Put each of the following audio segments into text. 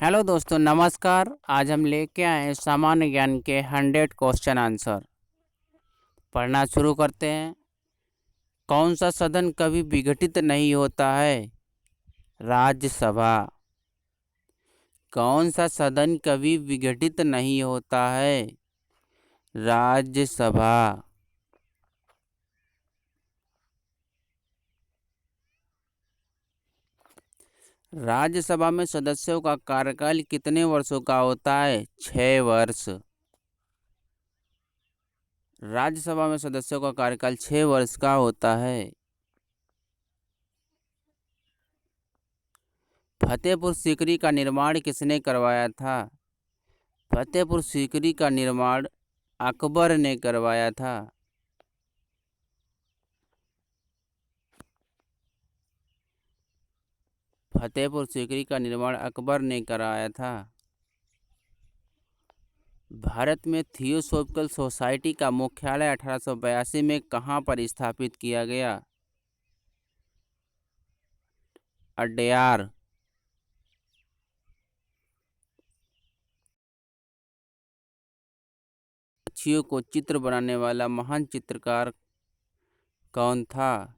Hello दोस्तों, नमस्कार। आज हम लेके आए हैं सामान्य ज्ञान के 100 क्वेश्चन आंसर। पढ़ना शुरू करते हैं। कौन सा सदन कभी विघटित नहीं होता है? राज्यसभा। कौन सा सदन कभी विघटित नहीं होता है? राज्यसभा। राज्यसभा में सदस्यों का कार्यकाल कितने वर्षों का होता है? 6 वर्ष। राज्यसभा में सदस्यों का कार्यकाल 6 वर्ष का होता है। फतेहपुर सीकरी का निर्माण किसने करवाया था? फतेहपुर सीकरी का निर्माण अकबर ने करवाया था। फतेहपुर सीकरी का निर्माण अकबर ने कराया था। भारत में थियोसॉफिकल सोसाइटी का मुख्यालय 1882 में कहाँ पर स्थापित किया गया? अड्यार। पक्षियों को चित्र बनाने वाला महान चित्रकार कौन था?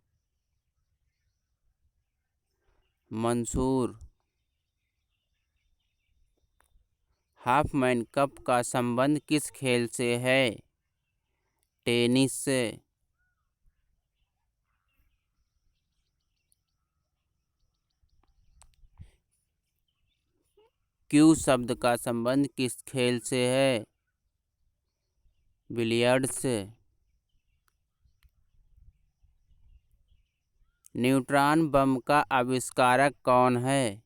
मंसूर। हाफमैन कप का संबंध किस खेल से है? टेनिस से। क्यू शब्द का संबंध किस खेल से है? बिलियर्ड्स से। न्यूट्रॉन बम का आविष्कारक कौन है?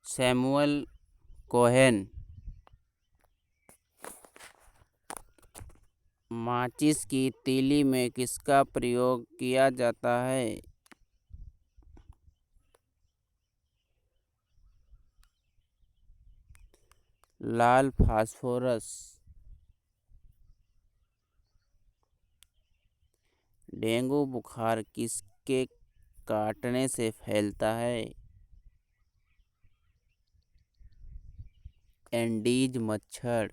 Samuel Cohen. माचिस की तीली में किसका प्रयोग किया जाता है? लाल फास्फोरस। डेंगू बुखार किसके काटने से फैलता है? एंडीज मच्छर।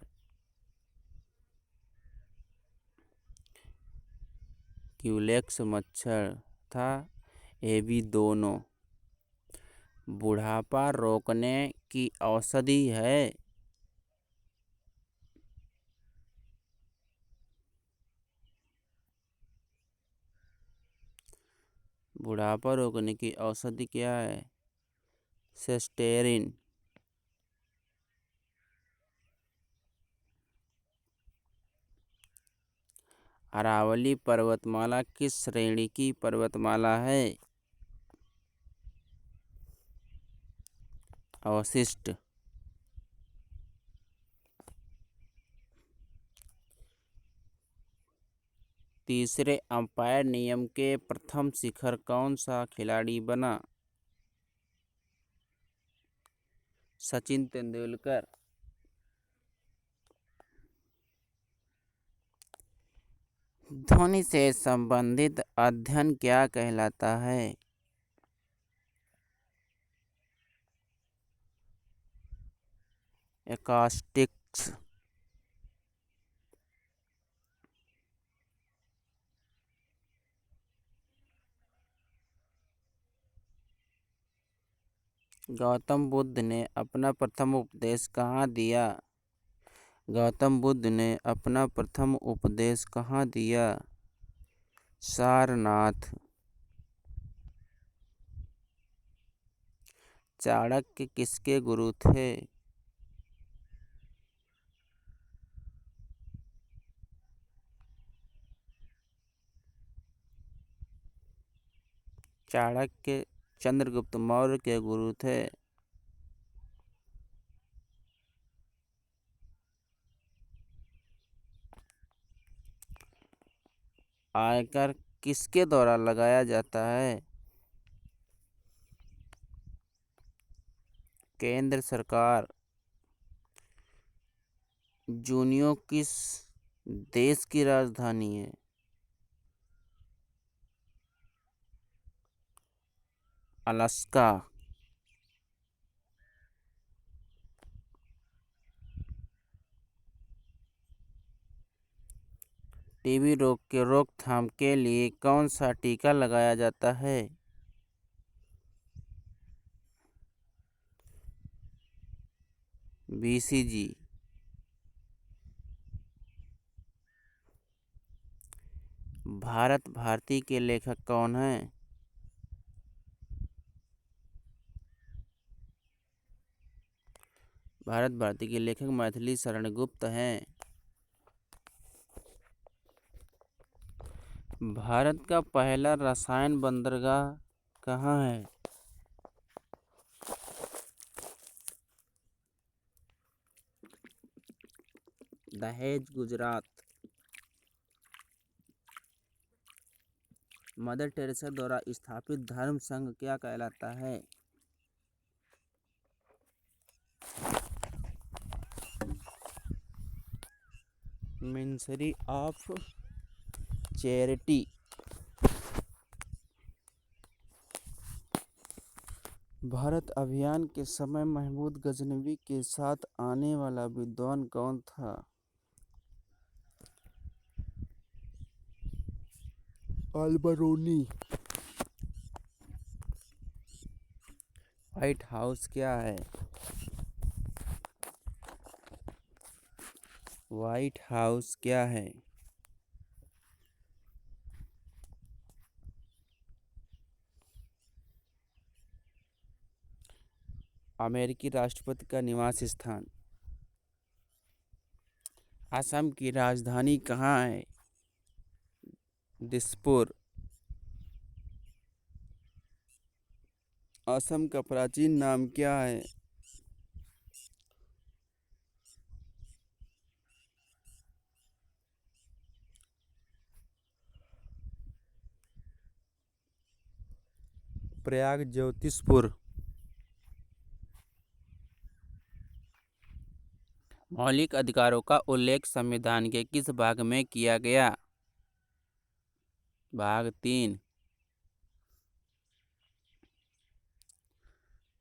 क्यूलेक्स मच्छर था। ये भी दोनों। बुढ़ापा रोकने की औषधि है? बुढ़ापा रोकने की औषधि क्या है? सेस्टेरिन। अरावली पर्वतमाला किस श्रेणी की पर्वतमाला है? अवशिष्ट। तीसरे अंपायर नियम के प्रथम शिखर कौन सा खिलाड़ी बना? सचिन तेंदुलकर। ध्वनि से संबंधित अध्ययन क्या कहलाता है? एकॉस्टिक्स। गौतम बुद्ध ने अपना प्रथम उपदेश कहाँ दिया? गौतम बुद्ध ने अपना प्रथम उपदेश कहाँ दिया? सारनाथ। चाणक्य किसके गुरु थे? चाणक्य चंद्रगुप्त मौर्य के गुरु थे। आयकर किसके द्वारा लगाया जाता है? केंद्र सरकार। जूनियो किस देश की राजधानी है? अलास्का। टीबी रोग के रोकथाम के लिए कौन सा टीका लगाया जाता है? बीसीजी। भारत भारती के लेखक कौन हैं? भारत भारती के लेखक मैथिली शरण गुप्त हैं। भारत का पहला रसायन बंदरगाह कहाँ है? दहेज, गुजरात। मदर टेरेसा द्वारा स्थापित धर्म संघ क्या कहलाता है? Missionary of charity. भारत अभियान के समय महमूद गजनवी के साथ आने वाला विद्वान कौन था? अल-बरूनी। व्हाइट हाउस क्या है? व्हाइट हाउस क्या है? अमेरिकी राष्ट्रपति का निवास स्थान। असम की राजधानी कहाँ है? दिसपुर। असम का प्राचीन नाम क्या है? प्रयाग ज्योतिषपुर। मौलिक अधिकारों का उल्लेख संविधान के किस भाग में किया गया? भाग 3।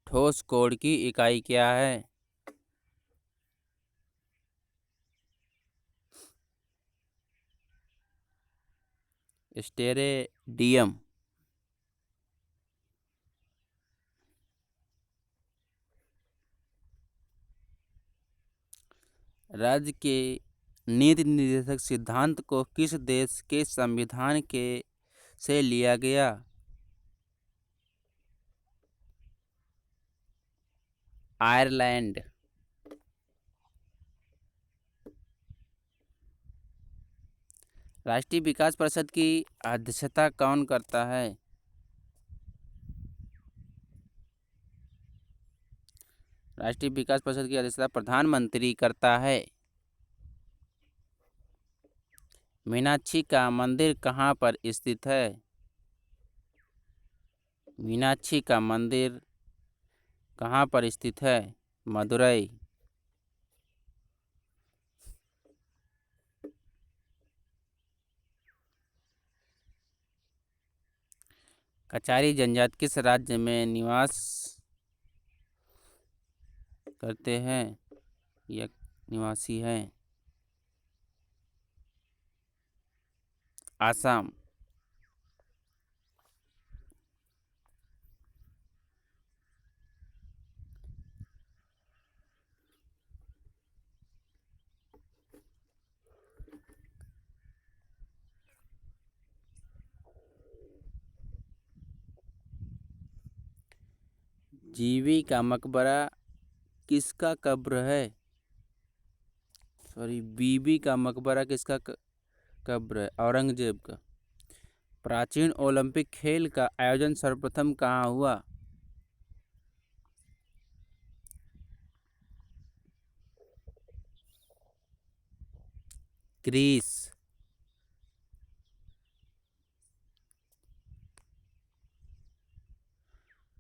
ठोस कोण की इकाई क्या है? स्टेरेडियम। राज्य के नीति निर्देशक सिद्धांत को किस देश के संविधान के से लिया गया? आयरलैंड। राष्ट्रीय विकास परिषद की अध्यक्षता कौन करता है? राष्ट्रीय विकास परिषद की अध्यक्षता प्रधानमंत्री करता है। मीनाक्षी का मंदिर कहाँ पर स्थित है? मीनाक्षी का मंदिर कहाँ पर स्थित है? मदुरई। कचारी जनजाति किस राज्य में निवास करते हैं या निवासी हैं? आसाम। जीवी का मकबरा किसका कब्र है? सॉरी, बीबी का मकबरा किसका कब्र है? औरंगजेब का। प्राचीन ओलंपिक खेल का आयोजन सर्वप्रथम कहाँ हुआ? ग्रीस।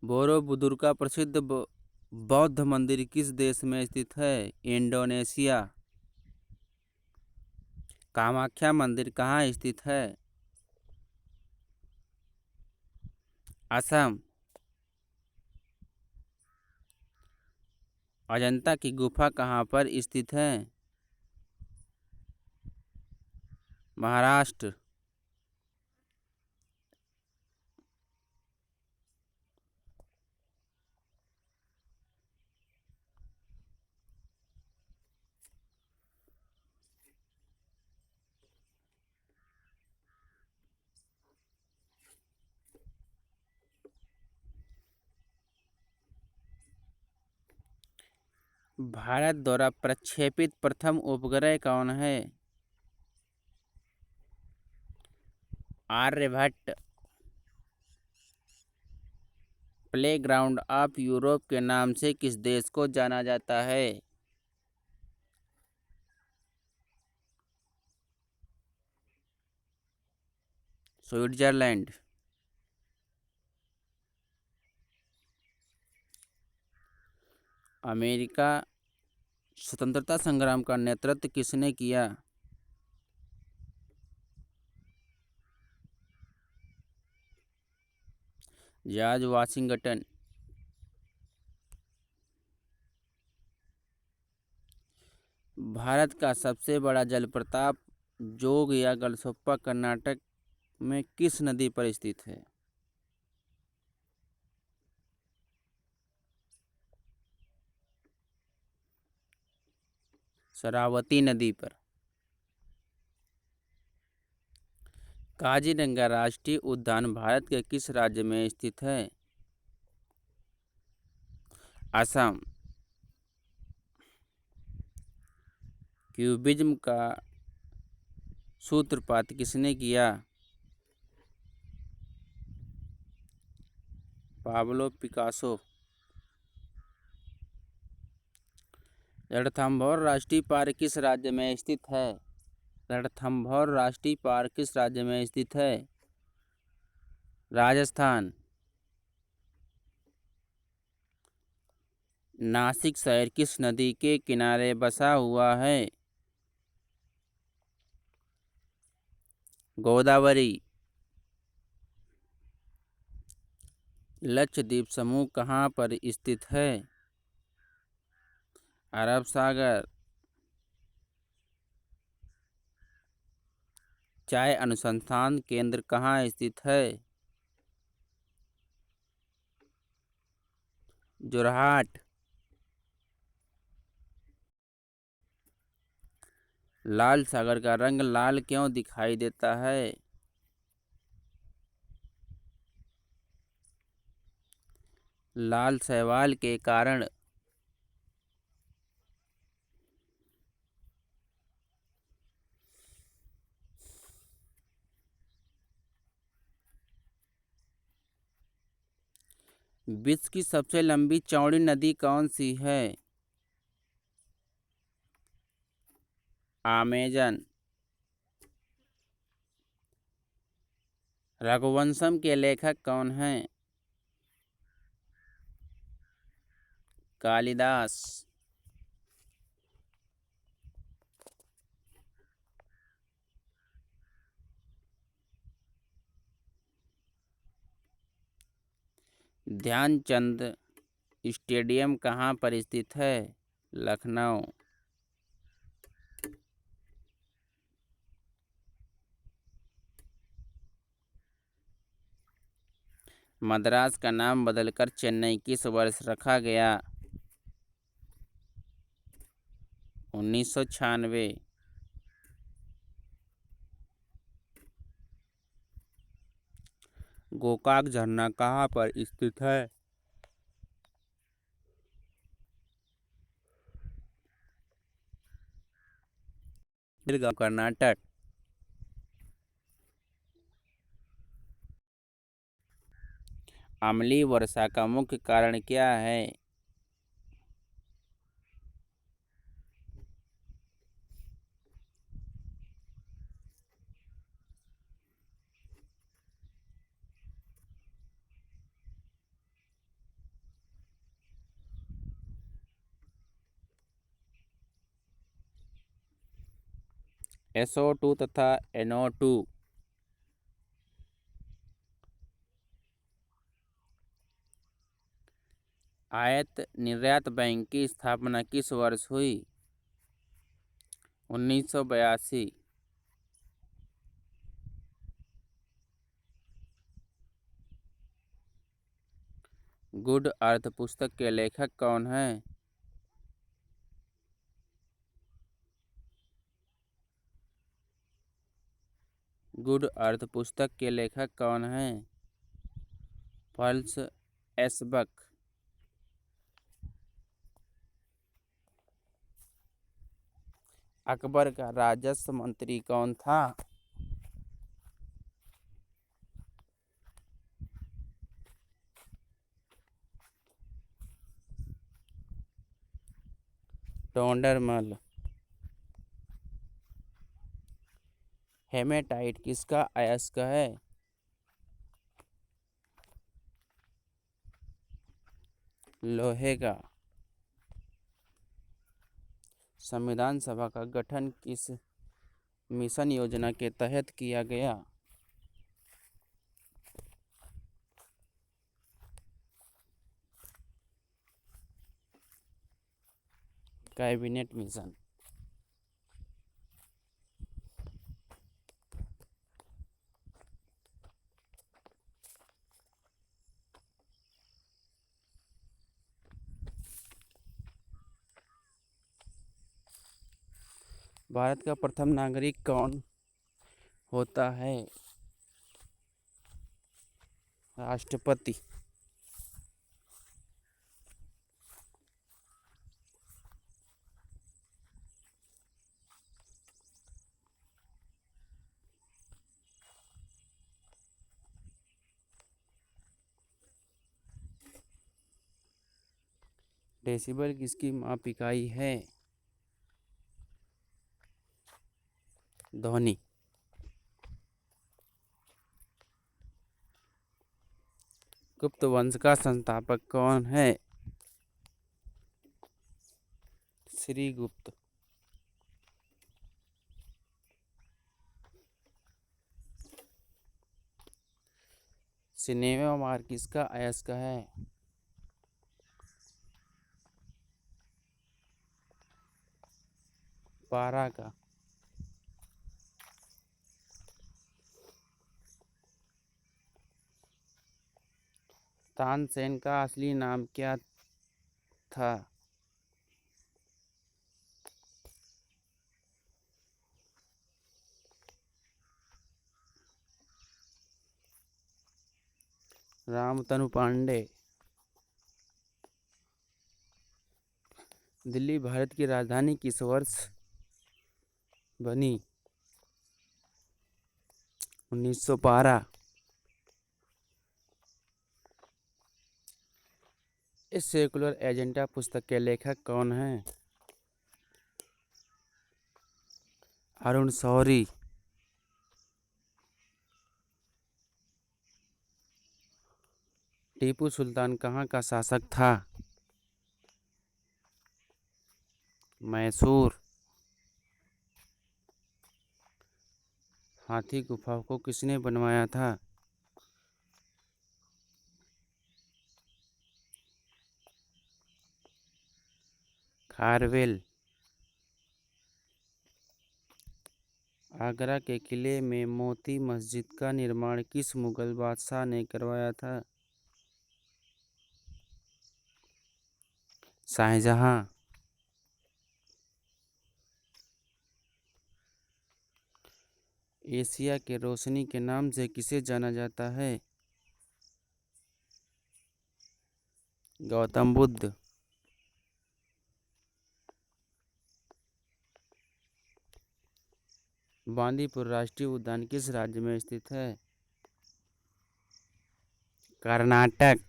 बोरोबुदुर का प्रसिद्ध बौद्ध मंदिर किस देश में स्थित है? इंडोनेशिया। कामाख्या मंदिर कहाँ स्थित है? असम। अजंता की गुफा कहाँ पर स्थित है? महाराष्ट्र। भारत द्वारा प्रक्षेपित प्रथम उपग्रह कौन है? आर्यभट्ट। प्लेग्राउंड ऑफ यूरोप के नाम से किस देश को जाना जाता है? स्विट्जरलैंड। अमेरिका स्वतंत्रता संग्राम का नेतृत्व किसने किया? George Washington. भारत का सबसे बड़ा जलप्रपात जोग या गलसोप्पा कर्नाटक में किस नदी पर स्थित है? शरावती नदी पर। काजीरंगा राष्ट्रीय उद्यान भारत के किस राज्य में स्थित है? असम। क्यूबिज्म का सूत्रपात किसने किया? Pablo Picasso. रणथंभौर राष्ट्रीय पार्क किस राज्य में स्थित है? रणथंभौर राष्ट्रीय पार्क किस राज्य में स्थित है? राजस्थान। नासिक शहर किस नदी के किनारे बसा हुआ है? गोदावरी। लक्षद्वीप समूह कहाँ पर स्थित है? अरब सागर। चाय अनुसंधान केंद्र कहाँ स्थित है? जोरहाट। लाल सागर का रंग लाल क्यों दिखाई देता है? लाल शैवाल के कारण। विश्व की सबसे लंबी चौड़ी नदी कौन सी है? अमेजन। रघुवंशम के लेखक कौन हैं? कालिदास। ध्यानचंद स्टेडियम कहाँ पर स्थित है? लखनऊ। मद्रास का नाम बदलकर चेन्नई किस वर्ष रखा गया? 1996। गोकाक झरना कहाँ पर स्थित है? बेलगाम कर्नाटक। अम्लीय वर्षा का मुख्य कारण क्या है? SO2 तथा NO2। आयात निर्यात बैंक की स्थापना किस वर्ष हुई? 1982। गुड अर्थ पुस्तक के लेखक कौन हैं? गुड अर्थ पुस्तक के लेखक कौन हैं? फॉल्स एसबक। अकबर का राजस्व मंत्री कौन था? टोंडरमल। हेमेटाइट किसका अयस्क है? लोहे का। संविधान सभा का गठन किस मिशन योजना के तहत किया गया? Cabinet mission. भारत का प्रथम नागरिक कौन होता है? राष्ट्रपति। डेसिबल किसकी माप इकाई है? ध्वनि। गुप्त वंश का संस्थापक कौन है? श्रीगुप्त। सिनेमा मार किसका अयस्क है? पारा का। तानसेन का असली नाम क्या था? रामतनु पांडे। दिल्ली भारत की राजधानी किस वर्ष बनी? 1912। इस सेकुलर एजेंडा पुस्तक के लेखक कौन हैं? अरुण शौरी। टीपू सुल्तान कहाँ का शासक था? मैसूर। हाथी गुफा को किसने बनवाया था? खारवेल। आगरा के किले में मोती मस्जिद का निर्माण किस मुगल बादशाह ने करवाया था? शाहजहां। एशिया के रोशनी के नाम से किसे जाना जाता है? गौतम बुद्ध। बांदीपुर राष्ट्रीय उद्यान किस राज्य में स्थित है? कर्नाटक।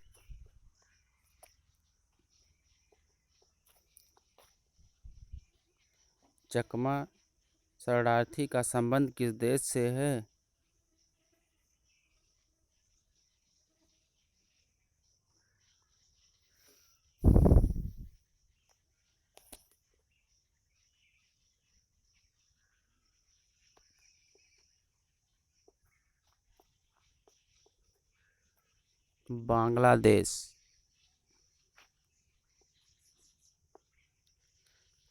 चकमा शरणार्थी का संबंध किस देश से है? बांग्लादेश।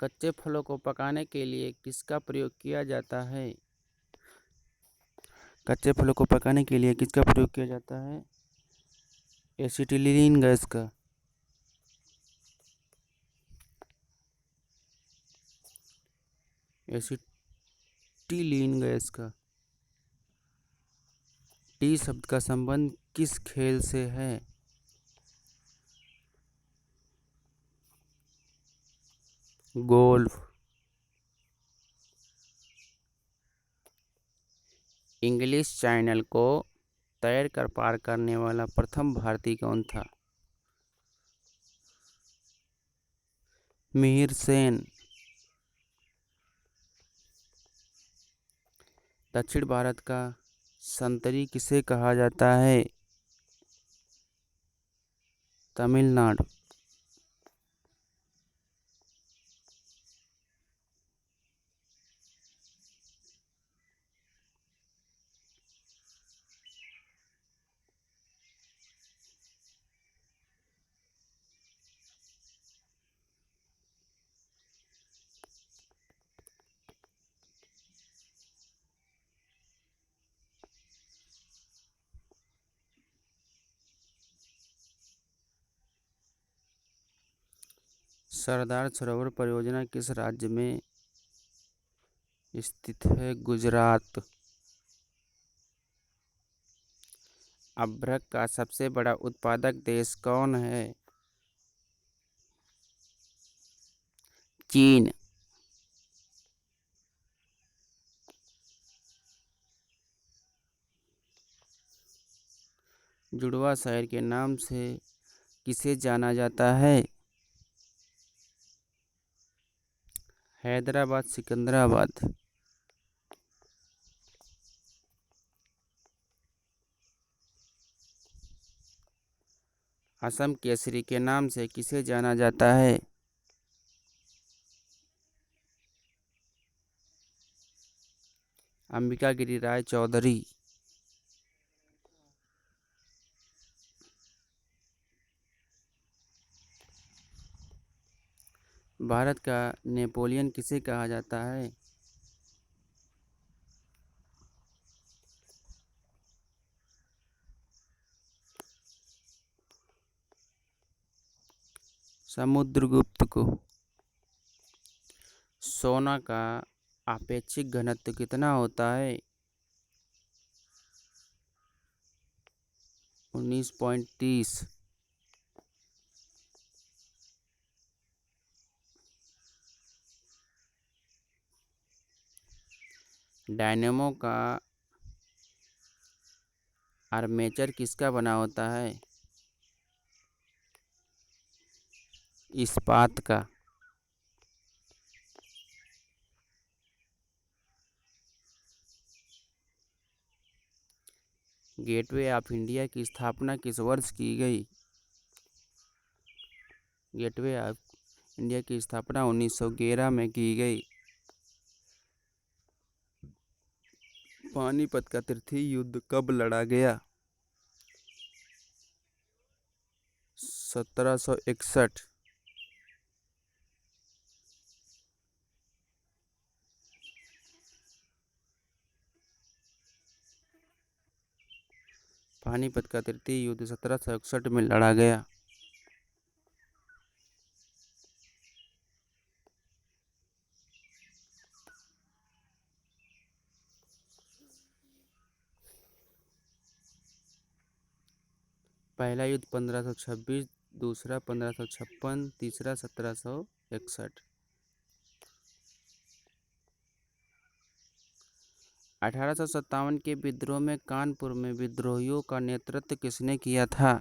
कच्चे फलों को पकाने के लिए किसका प्रयोग किया जाता है? कच्चे फलों को पकाने के लिए किसका प्रयोग किया जाता है? एसिटिलीन गैस का। एसिटिलीन गैस का। टी शब्द का संबंध किस खेल से है? गोल्फ। इंग्लिश चैनल को तैरकर पार करने वाला प्रथम भारतीय कौन था? मिहिर सेन। दक्षिण भारत का संतरी किसे कहा जाता है? तमिलनाडु। सरदार सरोवर परियोजना किस राज्य में स्थित है? गुजरात। अभ्रक का सबसे बड़ा उत्पादक देश कौन है? चीन। जुड़वा शहर के नाम से किसे जाना जाता है? हैदराबाद, सिकंदराबाद। असम केसरी के नाम से किसे जाना जाता है? अंबिका गिरी राय चौधरी। भारत का नेपोलियन किसे कहा जाता है? समुद्रगुप्त को। सोना का आपेक्षिक घनत्व कितना होता है? 19.30। डायनेमो का आर्मेचर किसका बना होता है? इस्पात का। गेटवे ऑफ इंडिया की स्थापना किस वर्ष की गई? गेटवे ऑफ इंडिया की स्थापना 1911 में की गई। पानीपत का तृतीय युद्ध कब लड़ा गया? 1761। पानीपत का तृतीय युद्ध 1761 में लड़ा गया। पहला युद्ध 1526, दूसरा 1556, तीसरा 1761। 1857 के विद्रोह में कानपुर में विद्रोहियों का नेतृत्व किसने किया था?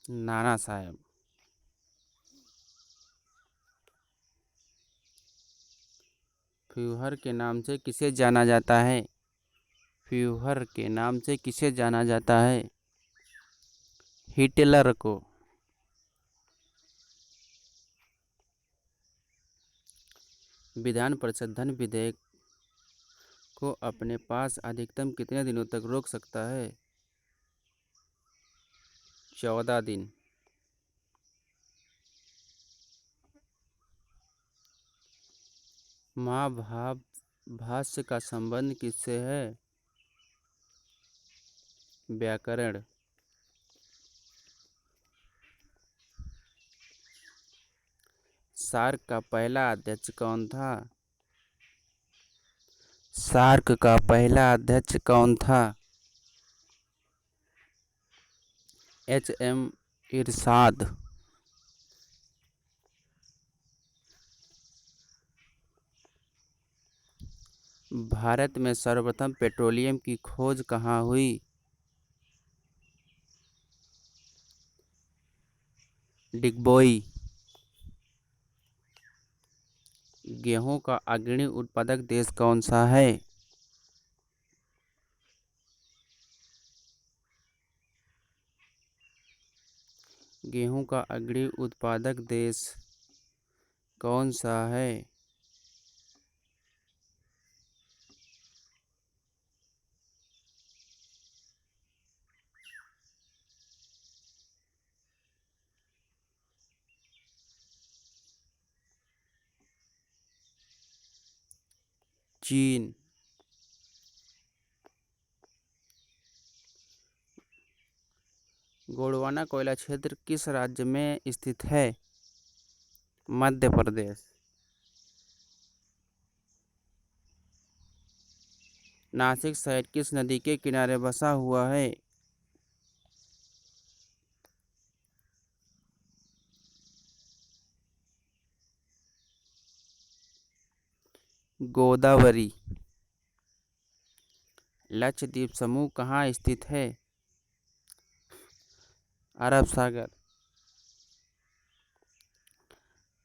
नाना साहब। फ्यूहर के नाम से किसे जाना जाता है? फ्यूहर के नाम से किसे जाना जाता है? हिटलर को। विधान परिषद धन विधेयक को अपने पास अधिकतम कितने दिनों तक रोक सकता है? 14 दिन। महाभाष्य का संबंध किससे है? व्याकरण। सार्क का पहला अध्यक्ष कौन था? सार्क का पहला अध्यक्ष कौन था? H.M. इरशाद। भारत में सर्वप्रथम पेट्रोलियम की खोज कहाँ हुई? डिगबोई। गेहूं का अग्रणी उत्पादक देश कौन सा है? गेहूं का अग्रणी उत्पादक देश कौन सा है? चीन। गोंडवाना कोयला क्षेत्र किस राज्य में स्थित है? मध्य प्रदेश। नासिक शहर किस नदी के किनारे बसा हुआ है? गोदावरी। लक्षद्वीप समूह कहाँ स्थित है? अरब सागर।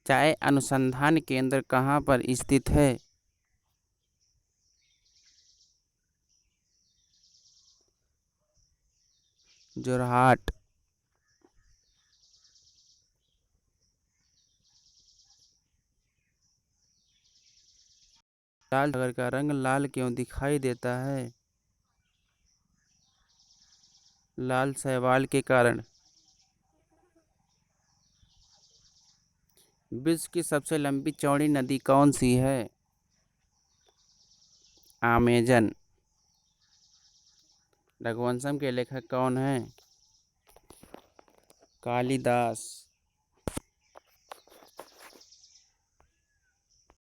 चाय अनुसंधान केंद्र कहाँ पर स्थित है? जोरहाट। लाल सागर का रंग लाल क्यों दिखाई देता है? लाल शैवाल के कारण। विश्व की सबसे लंबी चौड़ी नदी कौन सी है? अमेजन। रघुवंशम के लेखक कौन हैं? कालिदास।